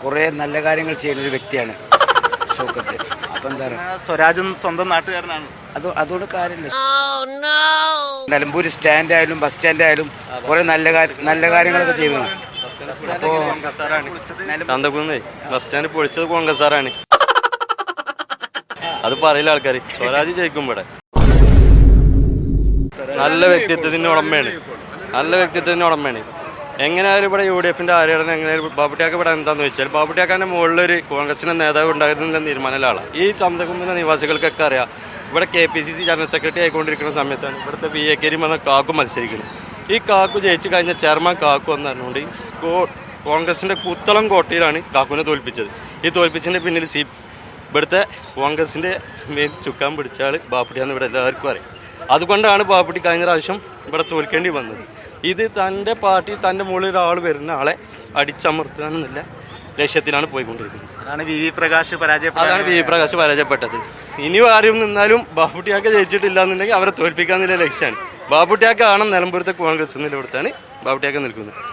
കുറേ നല്ല കാര്യങ്ങൾ ചെയ്യുന്ന ഒരു വ്യക്തിയാണ് ഷൗക്കത്ത്. അപ്പം എന്താ പറയുക, സ്വരാജും സ്വന്തം നാട്ടുകാരനാണ്. അതുകൊണ്ട് കാര്യമില്ല. നിലമ്പൂർ സ്റ്റാൻഡ് ആയാലും ബസ് സ്റ്റാൻഡ് ആയാലും കുറേ നല്ല കാര്യങ്ങളൊക്കെ ചെയ്തതാണ്. അപ്പോൾ ചന്തകുന്ന് ബസ് സ്റ്റാൻഡ് പൊളിച്ചത് കോൺഗ്രസ്സാറാണ്. അത് പറയില്ല ആൾക്കാർ. സ്വരാജ് ജയിക്കും ഇവിടെ. നല്ല വ്യക്തിത്വത്തിന് ഉടമയാണ്. എങ്ങനെയായാലും ഇവിടെ UDF ആരെയാണ് എങ്ങനെയായാലും ബാബുട്ടിയാക്ക് ഇവിടെ എന്താണെന്ന് വെച്ചാൽ ബാബുട്ടിയാക്കാൻ്റെ മുകളിലൊരു കോൺഗ്രസിൻ്റെ നേതാവ് ഉണ്ടായിരുന്നില്ല തീരുമാനമുള്ള ആളാണ്. ഈ ചന്തകുന്നിലെ നിവാസികൾക്കൊക്കെ അറിയാം. ഇവിടെ KPCC ജനറൽ സെക്രട്ടറി ആയിക്കൊണ്ടിരിക്കുന്ന സമയത്താണ് ഇവിടുത്തെ VA കരീം എന്ന കാക്കു മത്സരിക്കുന്നത്. ഈ കാക്കു ജയിച്ചു കഴിഞ്ഞ ചെയർമാൻ കാക്കു എന്ന് പറഞ്ഞുകൊണ്ട് കോൺഗ്രസിൻ്റെ കുത്തളം കോട്ടയിലാണ് കാക്കുവിനെ തോൽപ്പിച്ചത്. ഈ തോൽപ്പിച്ചതിൻ്റെ പിന്നിൽ ഇവിടുത്തെ കോൺഗ്രസിൻ്റെ മെയിൻ ചുക്കാൻ പിടിച്ച ആൾ ബാബുട്ടിയാന്ന് ഇവിടെ എല്ലാവർക്കും അറിയാം. അതുകൊണ്ടാണ് ബാബുട്ടി കഴിഞ്ഞ പ്രാവശ്യം ഇവിടെ തോൽക്കേണ്ടി വന്നത്. ഇത് തൻ്റെ പാർട്ടി തൻ്റെ മുകളിൽ ഒരാൾ വരുന്ന ആളെ അടിച്ചമർത്താനെന്നില്ല ലക്ഷ്യത്തിലാണ് പോയിക്കൊണ്ടിരിക്കുന്നത്. അതാണ് വി വി പ്രകാശ് പരാജയപ്പെട്ടത്. ഇനി ആരും നിന്നാലും ബാബുട്ടിയാക്ക് ജയിച്ചിട്ടില്ല എന്നുണ്ടെങ്കിൽ അവരെ തോൽപ്പിക്കാന്നുള്ള ലക്ഷ്യമാണ്. ബാബുട്ടിയാക്കാണ് നിലമ്പൂരത്തെ കോൺഗ്രസ് നിലവിടുത്താണ് ബാബുട്ടിയാക്ക് നിൽക്കുന്നത്.